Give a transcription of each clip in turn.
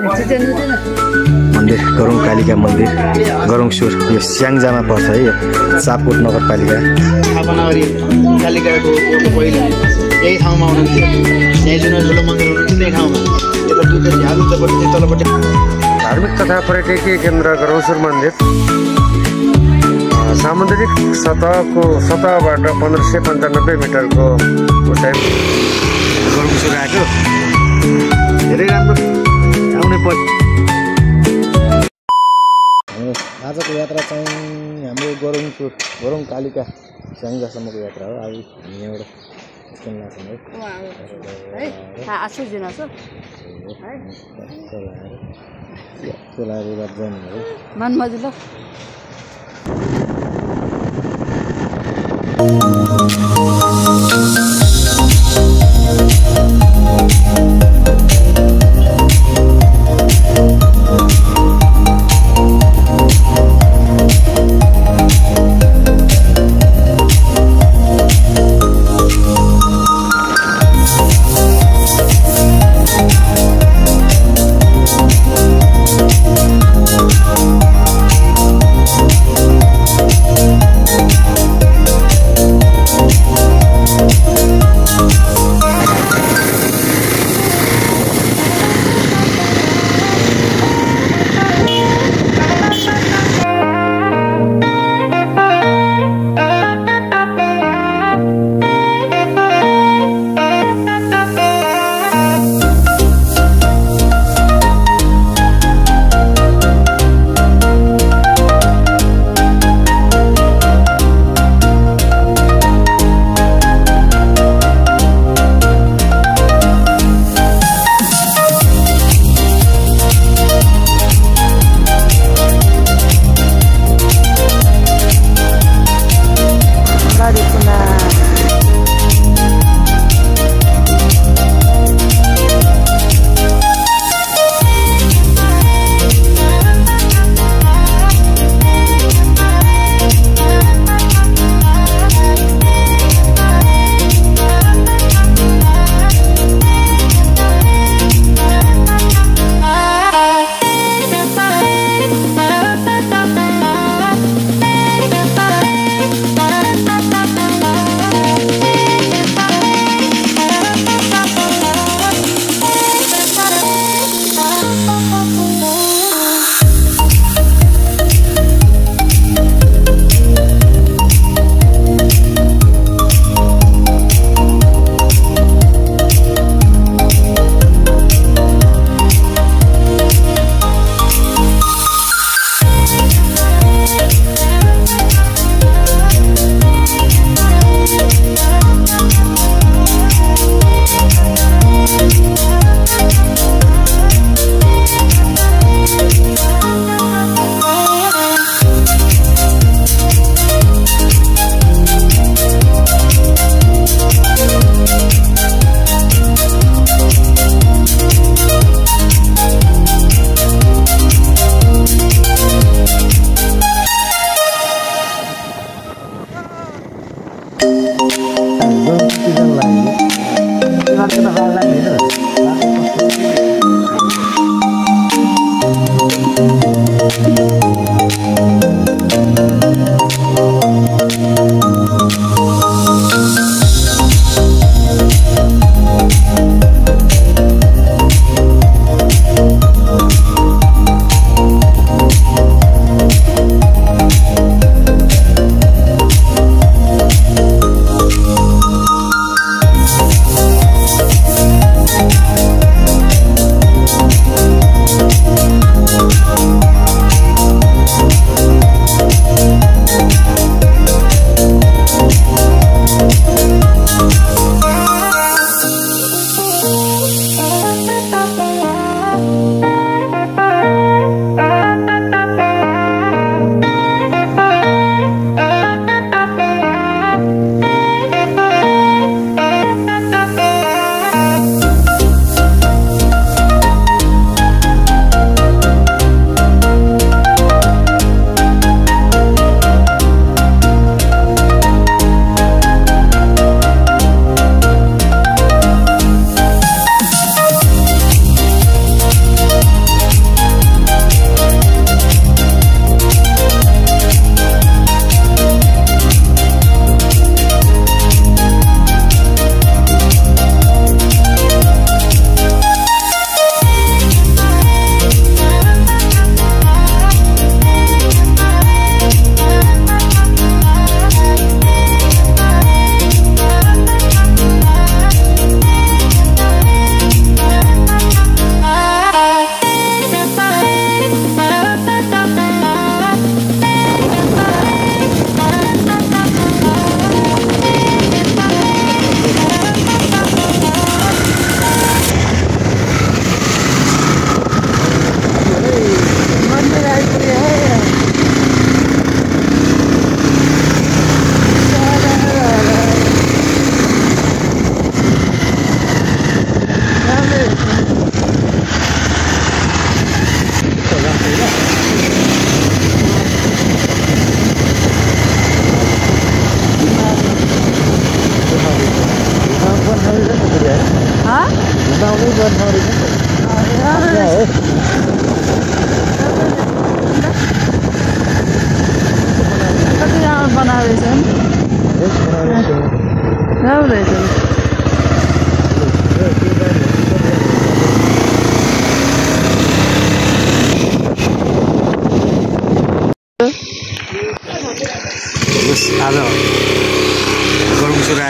मन्दिर गरुङ कालिका मन्दिर गरुङ सुर यो स्याङ्जामा पर्छ है यो चापकोट नगरपालिका स्थापनावरी कालिकाको पहिले यही ठाउँमा हुनुहुन्थ्यो यहाँ जुन ठुलो मन्दिर हुनुहुन्थ्यो त्यही ठाउँमा यता दुईटा झ्याल उतापट्टि तलपट्टि धार्मिक तथा पर्यटकीय केन्द्र गरुङसुर मन्दिर सामुद्रिक सतहबाट 1595 मिटरको उचाइ गरुङसुर आएको धेरै राम्रो आउने पर्छ। आजको यात्रा चाहिँ हाम्रो गरुङ कालिका स्याङ्जासम्मको यात्रा हो। अब हामी यहाँबाट स्ट्यान्ड लाग्छौँ है चलाएर जानु मनमजिलो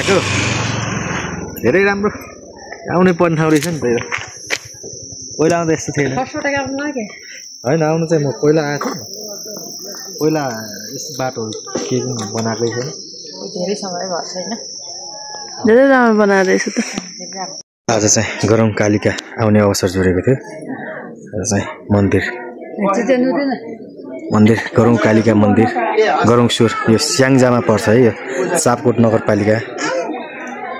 बनाएको धेरै राम्रो आउनै पर्ने ठाउँ रहेछ नि त यो पहिला आउँदा यस्तो थिएन होइन आउनु चाहिँ म पहिला आएको पहिला यस्तो बाटोहरू के बनाएकै थिएन धेरै समय भएको छैन धेरै राम्रो बनाएर रहेछ त आज चाहिँ गरौँ कालिका आउने अवसर जोडेको थियो आज चाहिँ मन्दिर गरौँ कालिका मन्दिर गरौँ सुर यो स्याङ्जामा पर्छ है यो सापकोट नगरपालिकामा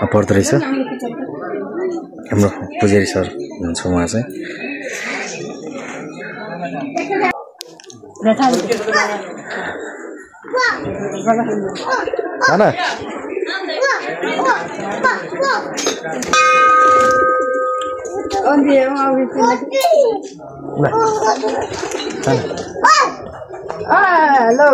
पर्दो रहेछ हाम्रो पुजारी सर हुनुहुन्छ उहाँ चाहिँ हेलो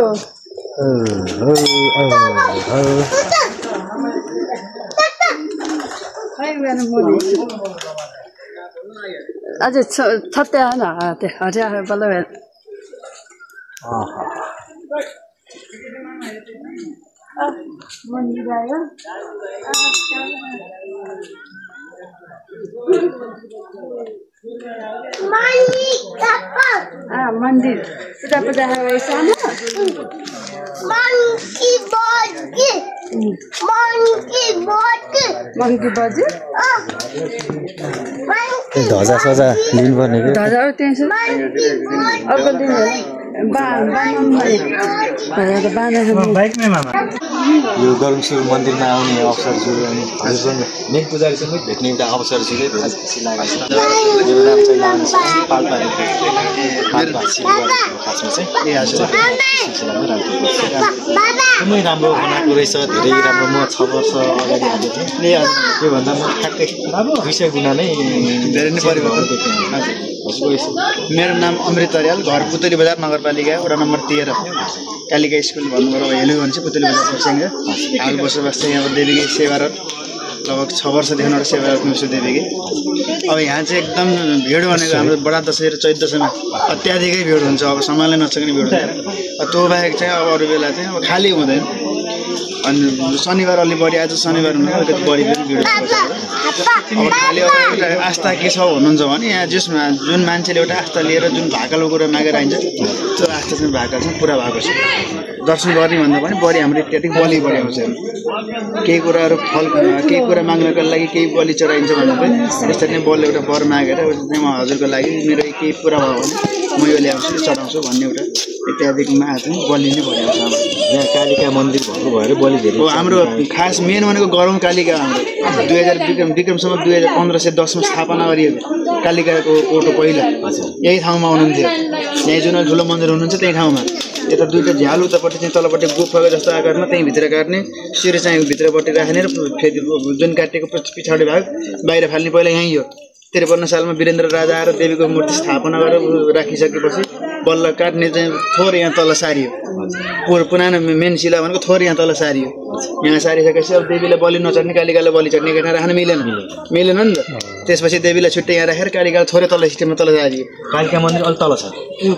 अझै छत्ते आएन त्यो हरिया बल्ल मन्दिर आयो मन्दिर पूजा पूजा रहेछ मङ्की बज्यो ध्वजा सजा लिनुपर्ने कि ध्वजा टेन्सन अर्को दिन यो गरुङसुर मन्दिरमा आउने अवसर जोड्ने हजुरसँग मेन पुजारीसँग भेट्ने एउटा अवसर जोडे धेरै खुसी लागेको छ मेरो नाम चाहिँ पाल्पा खासमा चाहिँ एकदमै राम्रो बनाएको रहेछ धेरै राम्रो म 6 वर्ष अगाडि आएको थिएँ त्योभन्दा म ठ्याक्कै 200 गुणा नै धेरै नै परिवर्तन देखेँ मेरो नाम अमृत अर्याल घर पुतली बजार नगरपालिका वडा नम्बर 13 कालिका स्कुल भन्नुभयो हेलु भन्छ पुतली बजार पर्सेङ हाल बसोबास चाहिँ यहाँ देवीकी सेवारत लगभग 6 वर्षदेखि एउटा सेवारत हुन्छु देवीकी अब यहाँ चाहिँ एकदम भिड भनेको हाम्रो बडा दशैँ र चैत दशैँमा अत्याधिकै भिड हुन्छ अब सम्हाल्न नसक्ने भिड हुन्छ त्यो बाहेक चाहिँ अब अरू बेला चाहिँ अब खाली हुँदैन अनि शनिबार अलि बढी आज शनिबार हुँदैन अलिकति बढी पनि भिड हुन्छ अब खालि अब एउटा आस्था के छ भन्नुहुन्छ भने यहाँ जुन मान्छेले एउटा आस्था लिएर जुन भाकालो कुरा मागेर आइन्छ त्यो आस्था चाहिँ भाका चाहिँ पुरा भएको छ दर्शन गर्ने भन्दा पनि बढी हाम्रो इत्यादि बलि बढी आउँछ केही कुराहरू फल केही कुरा माग्नको लागि केही बलि चढाइन्छ भने पनि त्यसरी नै बल एउटा वर मागेर म हजुरको लागि मेरो केही पुरा भयो भने म यो ल्याउँछु चढाउँछु भन्ने एउटा इत्यादिमा चाहिँ बलि नै बढी आउँछ यहाँ कालिका मन्दिर भएको भएर बलि धेरै हाम्रो खास मेन भनेको गरौँ कालिका हाम्रो 2000 विक्रमसम्म 1510 मा स्थापना गरिएको कालिकाको कोटो पहिला यही ठाउँमा हुनुहुन्थ्यो यहाँ जुन ठुलो मन्दिर हुनुहुन्छ त्यही ठाउँमा यता दुईटा झ्याल उतापट्टि चाहिँ तलपट्टि गुफाको जस्तो आकारमा त्यही भित्र काट्ने शिर चाहिँ भित्रपट्टि राख्ने र फेरि जुन काटेको पछाडि भाग बाहिर फाल्ने पहिला यहीँ हो 53 सालमा वीरेन्द्र राजा आएर देवीको मूर्ति स्थापना गरेर राखिसकेपछि बल्ल काट्ने चाहिँ थोर यहाँ तल सारियो पुरानो मेन शिला भनेको थोर यहाँ तल सारियो यहाँ सारिसकेपछि अब देवीलाई बलि नचढ्ने कालिकालाई बलि चढ्ने ठाउँ राख्न मिलेन नि त त्यसपछि देवीलाई छुट्टै यहाँ राखेर कालिकालाई थोरै तल सिस्टममा तल सारियो कालिका मन्दिर अलि तल छ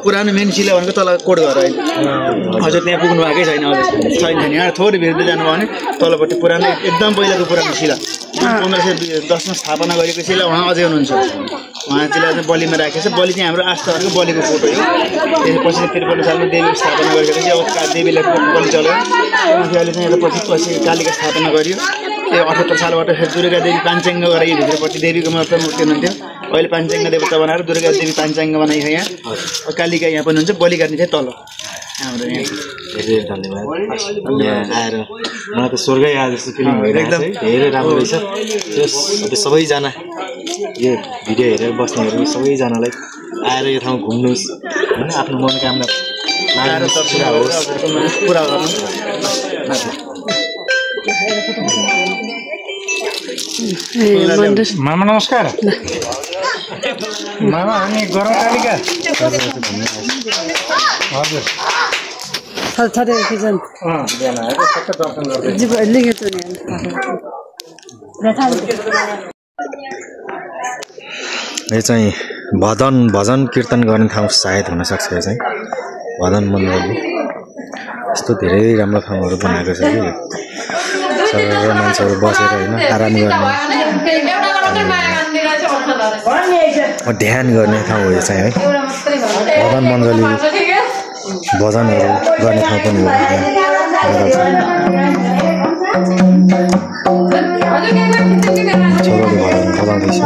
पुरानो मेन शिला भनेको तल कोट घर अहिले हजुर त्यहाँ पुग्नु भएकै छैन छैन यहाँ थोरै भिर्दै जानुभयो भने तलपट्टि पुरानो एकदम पहिलाको पुरानो शिला 1510 मा स्थापना गरेको शिला उहाँ अझै हुनुहुन्छ उहाँ चाहिँ बलिमा राखेको छ बलि चाहिँ हाम्रो आस्था भनेको बलिको फोटो हो त्यसपछि 53 सालमा देवी स्थापना गरेपछि अब देवीलाई बलि चल्यो अहिले चाहिँ यता पछि कालिका स्थापना गरियो त्यो 78 सालबाट दुर्गा देवी पाञ्चाङ्ग गराइयो भित्रपट्टि देवीको मात्र मूर्ति हुनुहुन्थ्यो अहिले पाञ्चाङ्ग देवता बनाएर दुर्गा देवी पाञ्चाङ्ग बनाइयो यहाँ कालिका यहाँ पनि हुन्छ बलि गर्ने चाहिँ तल हाम्रो यहाँ धेरै धन्यवाद यहाँ आएर मलाई त स्वर्गै आए जस्तो फिलिङ भइरहेको छ धेरै राम्रो रहेछ सबैजना यो भिडियो हेरेर बस्नेहरू सबैजनालाई आएर यो ठाउँ घुम्नुहोस् होइन आफ्नो मनोकामना पुरा गर्नु मामा नमस्कार मामा हामी गरौँ कालिका हजुर थरे किचन बिहान आएर सबै दर्शन गर्दै लिखेको नि यो चाहिँ भजन कीर्तन गर्ने ठाउँ सायद हुनसक्छ यो चाहिँ भजन मण्डली यस्तो धेरै राम्रो ठाउँहरू बनाएको छ कि सबै मान्छेहरू बसेर होइन आराम गर्ने ध्यान गर्ने ठाउँ हो यो चाहिँ है भजन मण्डली भजनहरू गर्ने ठाउँ पनि हो छोरोले भजन बोलाउँदैछ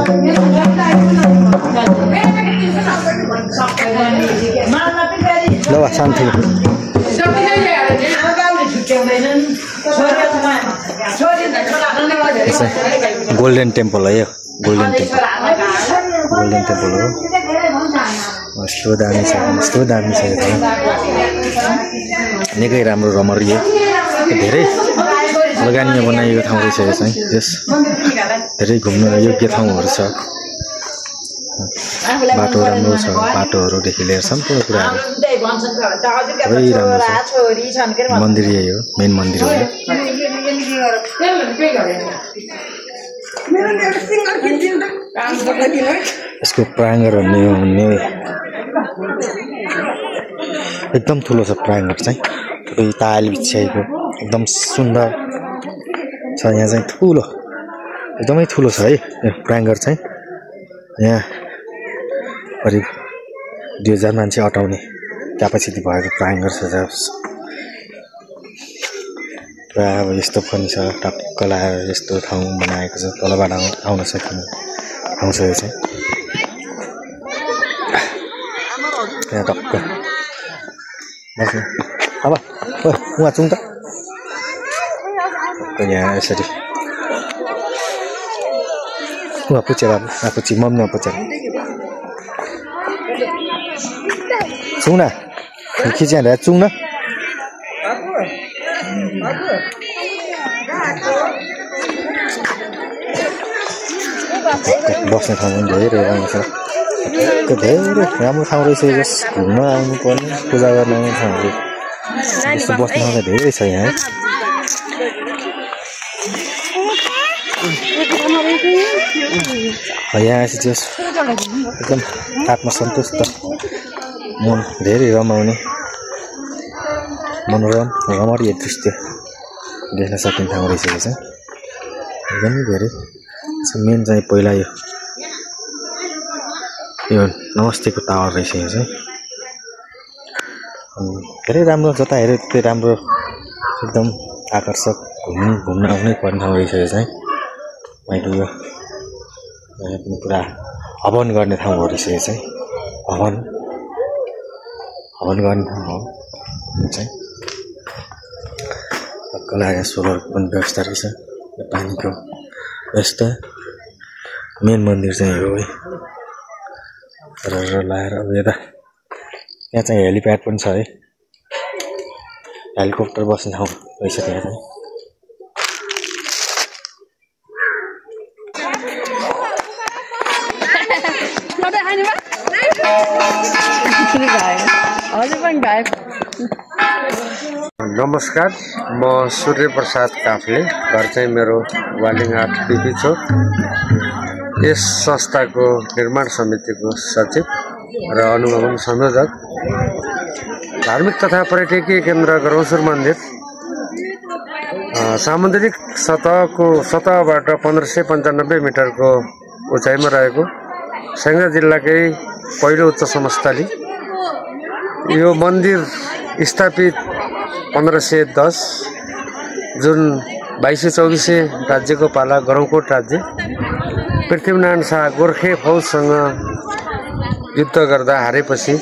ल शान्ति गोल्डन टेम्पल है यो गोल्डन टेम्पल हो यस्तो दामी छ निकै राम्रो रमणीय धेरै लगानी बनाइएको ठाउँ रहेछ यो चाहिँ यस धेरै घुम्न योग्य ठाउँहरू छ बाटो राम्रो छ बाटोहरूदेखि लिएर सम्पूर्ण कुराहरू सबै राम्रो छ मन्दिर यही हो मेन मन्दिर हो यसको प्राङ्गण भन्ने एकदम ठुलो छ प्राङ्गण चाहिँ सबै टाइल बिछ्याएको एकदम सुन्दर छ यहाँ चाहिँ ठुलो एकदमै ठुलो छ है प्राङ्गण चाहिँ यहाँ करिब 2000 मान्छे अटाउने क्यापासिटी भएको प्राङ्गण छ प्रायः अब यस्तो पनि छ टक्क लगाएर यस्तो ठाउँ बनाएको छ तलबाट आउन सकिने ठाउँ छ यो चाहिँ यहाँ टक्क बस्नु अब उहाँ चुङ त यहाँ यसरी उहाँ पुछेर आफू मम्मी पुछेर चुङ न खिचिहाल्यो चुङ न बस्ने ठाउँ पनि धेरै राम्रो छ धेरै राम्रो ठाउँ रहेछ जस घुम्न आउनुपर्ने पूजा गर्न आउने ठाउँहरू यस्तो बस्ने ठाउँ धेरै छ यहाँ यहाँ आएपछि एकदम आत्मसन्तुष्ट मन धेरै रमाउने मनोरम रमणीय दृश्य देख्न सकिने ठाउँ रहेछ यो चाहिँ एकदमै धेरै मेन चाहिँ पहिला यो नमस्तेको टावर रहेछ यो चाहिँ धेरै राम्रो जता हेऱ्यो त्यो राम्रो एकदम आकर्षक घुम्न आउनै पर्ने ठाउँ रहेछ यो चाहिँ मैले यो पनि पुरा हवन गर्ने ठाउँ हो रहेछ यो चाहिँ हवन गर्ने ठाउँ हो यो चाहिँ कला सोलरको पनि व्यवस्था रहेछ पानीको व्यवस्था मेन मन्दिर चाहिँ हो है र लाएर अब यता यहाँ चाहिँ हेलिप्याड पनि छ है हेलिकप्टर बस्ने ठाउँ रहेछ त्यहाँ चाहिँ नमस्कार म सूर्य प्रसाद काफले घर चाहिँ मेरो वालिङ 8 पिपी चोक यस संस्थाको निर्माण समितिको सचिव र अनुगमन संयोजक धार्मिक तथा पर्यटकीय केन्द्र गरौसुर मन्दिर सामुद्रिक सतहबाट 1595 मिटरको उचाइमा रहेको स्याङ्जा जिल्लाकै पहिलो उच्च समस्थली यो मन्दिर स्थापित 1510 जुन 2224 राज्यको पाला गरौकोट राज्य पृथ्वीनारायण शाह गोर्खे फौजसँग युद्ध गर्दा हारेपछि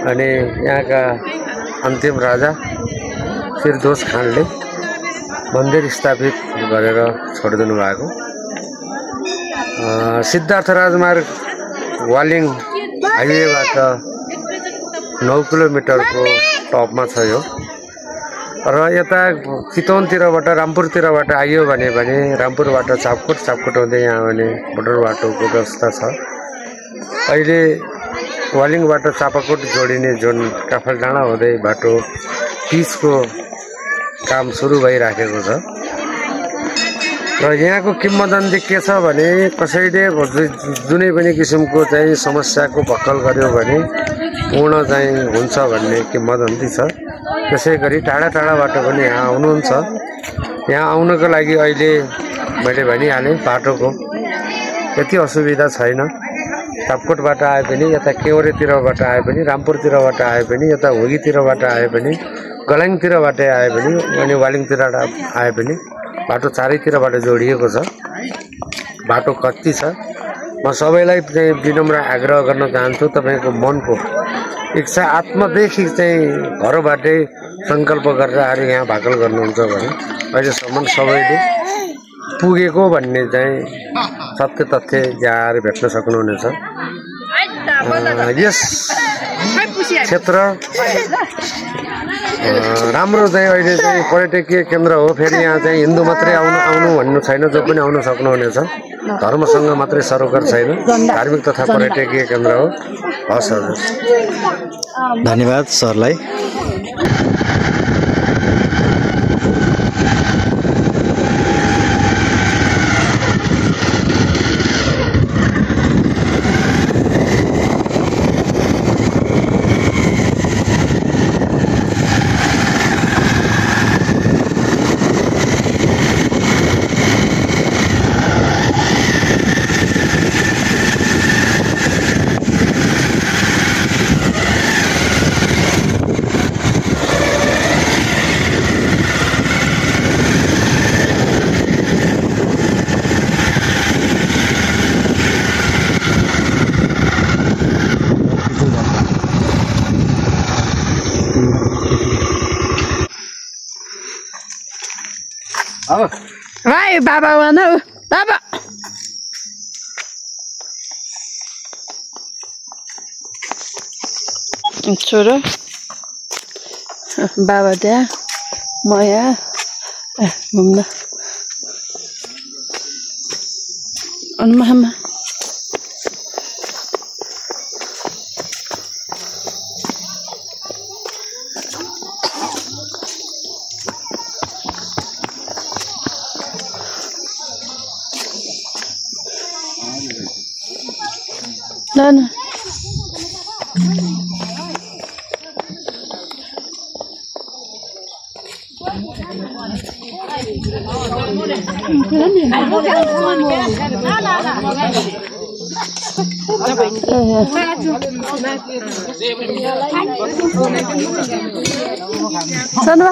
अनि यहाँका अन्तिम राजा फिरदोस खानले मन्दिर स्थापित गरेर छोडिदिनु भएको सिद्धार्थ राजमार्ग वालिङ हाइवेबाट 9 किलोमिटरको टपमा छ यो र यता चितवनतिरबाट रामपुरतिरबाट आइयो भने रामपुरबाट चापकोट हुँदै यहाँ आउने मोटर बाटोको व्यवस्था छ अहिले वालिङबाट चापाकोट जोडिने जुन काफल डाँडा हुँदै बाटो पिचको काम सुरु भइराखेको छ र यहाँको किम्वदन्ती के छ भने कसैले जुनै पनि किसिमको चाहिँ समस्याको भक्कल गर्यो भने पूर्ण चाहिँ हुन्छ भन्ने किम्वदन्ती छ त्यसै गरी टाढाबाट पनि यहाँ आउनुहुन्छ यहाँ आउनको लागि अहिले मैले भनिहालेँ बाटोको त्यति असुविधा छैन। तापकोटबाट आए पनि, यता केवरेतिरबाट आए पनि, रामपुरतिरबाट आए पनि, यता होगीतिरबाट आए पनि, गलाङतिरबाट आए पनि, अनि वालिङतिरबाट आए पनि बाटो चारैतिरबाट जोडिएको छ। बाटो कति छ म सबैलाई चाहिँ विनम्र आग्रह गर्न चाहन्छु, तपाईँको मनको इच्छा आत्मादेखि चाहिँ घरबाटै सङ्कल्प गरेर आएर यहाँ भाकल गर्नुहुन्छ भने अहिलेसम्म सबैले पुगेको भन्ने चाहिँ सत्य तथ्य यहाँ भेट्न सक्नुहुनेछ। यस क्षेत्र राम्रो चाहिँ अहिले चाहिँ पर्यटकीय केन्द्र हो। फेरि यहाँ चाहिँ हिन्दू मात्रै आउनु भन्नु छैन, जो पनि आउन सक्नुहुनेछ। धर्मसँग मात्रै सरोकार छैन, धार्मिक तथा पर्यटकीय केन्द्र हो। हस् हजुर, धन्यवाद सरलाई। भाइ बाबा भनौ बाबा। छोरो बाबा त्यहाँ, म यहाँ घुम्न। अनुमा Done. Sana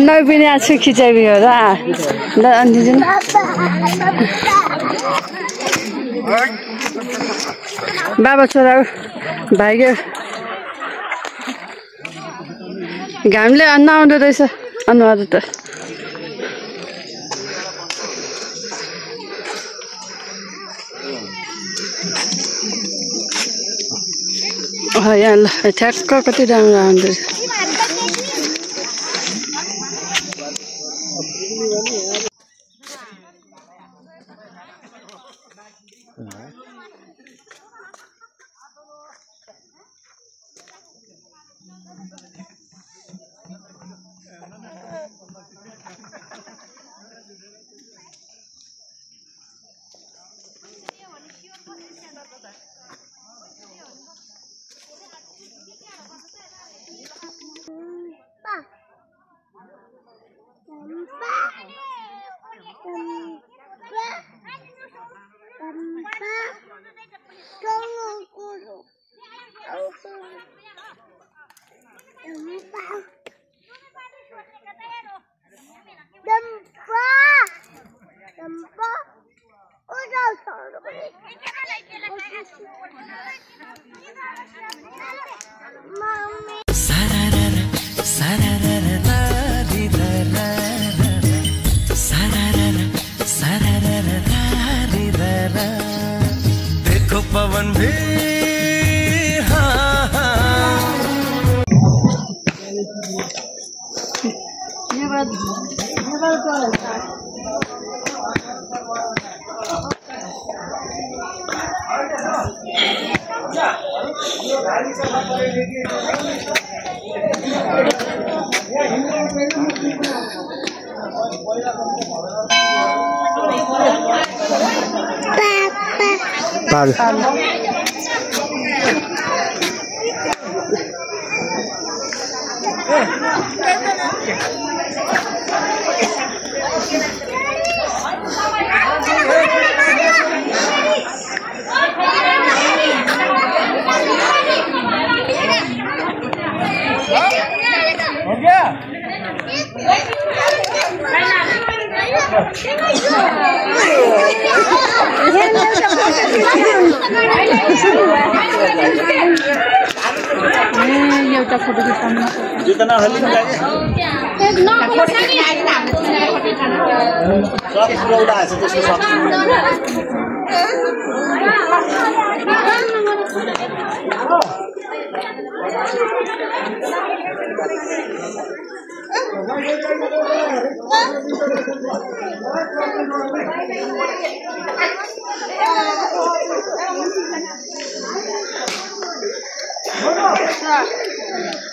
Noi पनि आज खिचाइ भयो र ल अन्दिजन बाबा छोरा भाइको घामले अन्न आउँदो रहेछ अनुहार त यहाँ ल ठ्याक्क कति राम्रो आउँदो रहेछ देखो पवन भी काल एउटा फोटो खिच्नु जितना हल्ली में जाए सब पुरा आछ त्यसको सब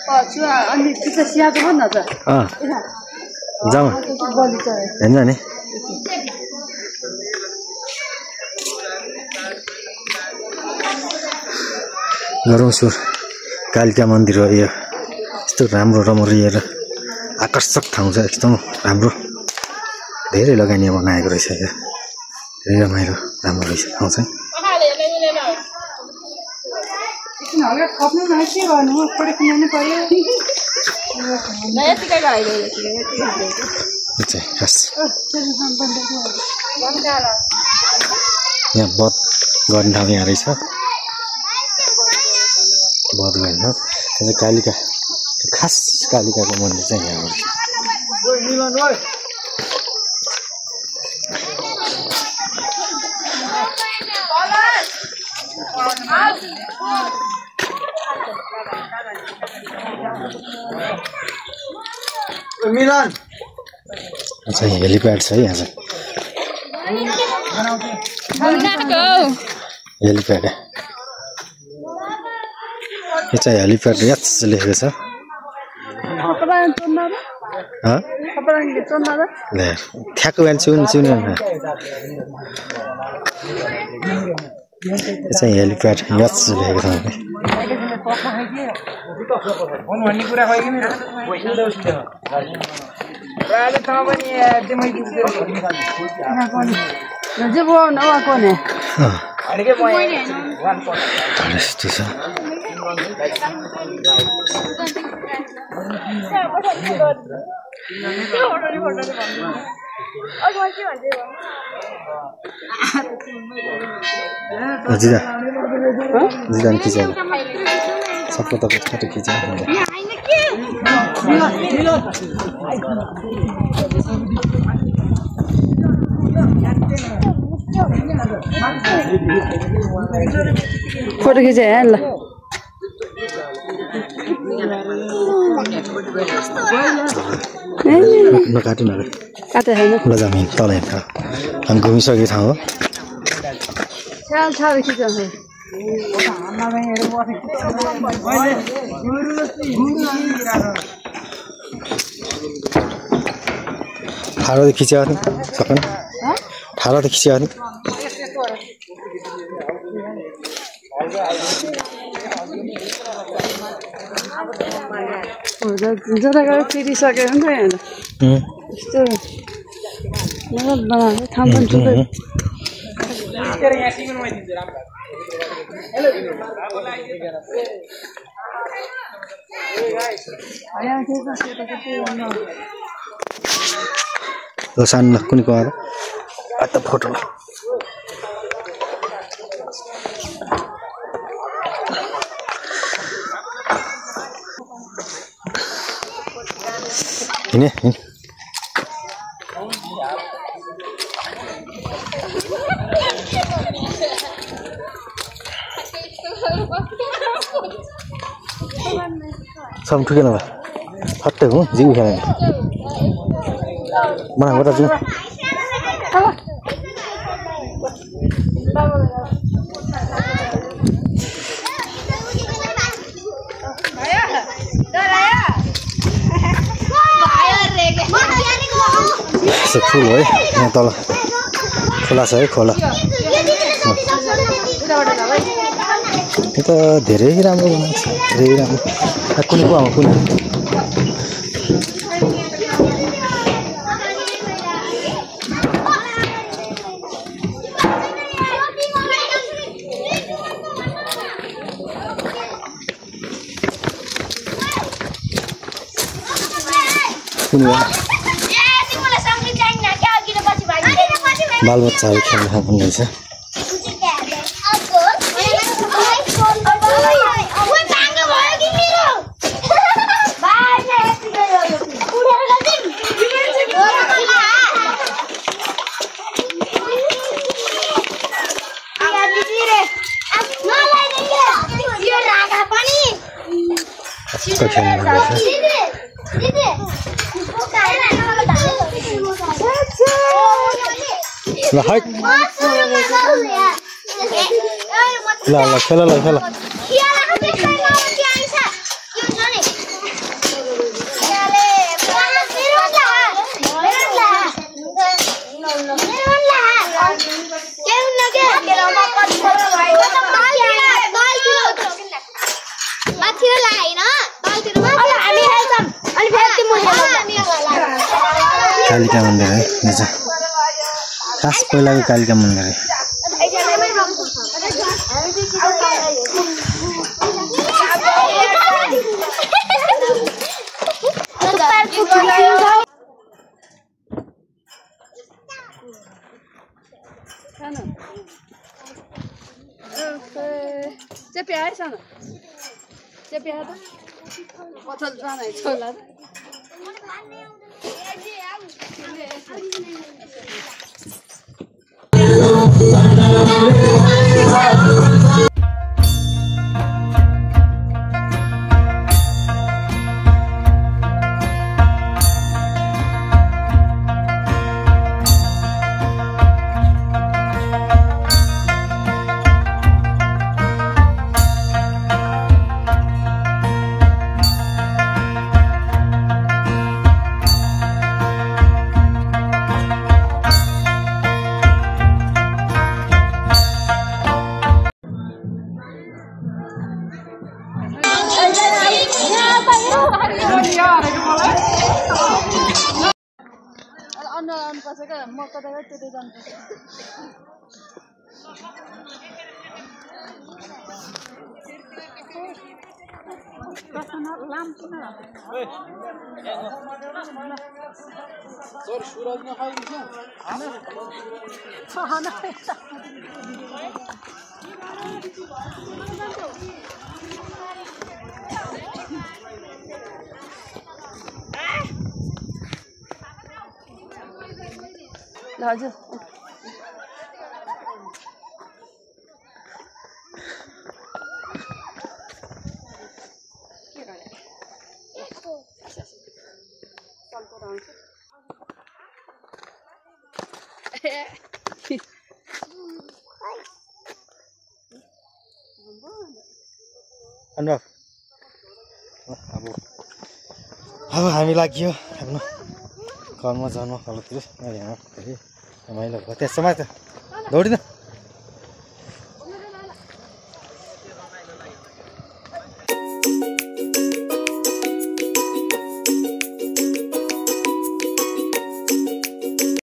अनि त्यो स्याहार्नु भन न त जाऊ हेर्न नि गरौँ सुर कालिका मन्दिर हो यो यस्तो राम्रो रमरिएर आकर्षक ठाउँ छ एकदम राम्रो धेरै लगानी बनाएको रहेछ यो धेरै रमाइलो राम्रो रहेछ ठाउँ चाहिँ यहाँ बध गर्ने ठाउँ यहाँ रहेछ बध गर्ने ठाउँ त्यहाँ कालिका खास कालिकाको मन्दिर चाहिँ यहाँ रहेछ मिलन अच्छा हेलिप्याड छ है यहाँ चाहिँ हेलिप्याड यो चाहिँ हेलिप्याड याच लेखेको छ ठ्याक्क बिहान सुन्नु यो चाहिँ हेलिप्याड याच लेखेको छ यस्तो छ जिदान खिचा सबको त फोटो खिचा फोटो खिचाए ल नकाटु न काटे हैन ल जाम तल हेर्छ हामी घुमिसकेको ठाउँ हो छाल खिचाउ ठाडो त खिच्यो नि सकेन ठाडो त खिच्यो नि जग्गा फिरिसक्यो नि त यहाँ यस्तो बनाएको ठाउँ पनि ठुलो सानो कुनै गएर त फोटो हिँडे सब ठुकै नभए फट्टै हो जिउ खेला मलाई बता जाउँ फुल है यहाँ तल खोला छ है खोला यो त धेरै राम्रो बनाएको छ, धेरै राम्रो। कुनै को कुनै बालबच्चाहरू खेल्न सक्ने रहेछ। ल हट ल ल खेल ल खेल कालिका मन्दिर है यो चाहिँ खास पहिलाको कालिका मन्दिर है। हजुर अनुराग अब हामी लाग्यो आफ्नो घरमा जानु तलतिर यहाँ धेरै रमाइलो भयो। त्यसमा त दौडिन।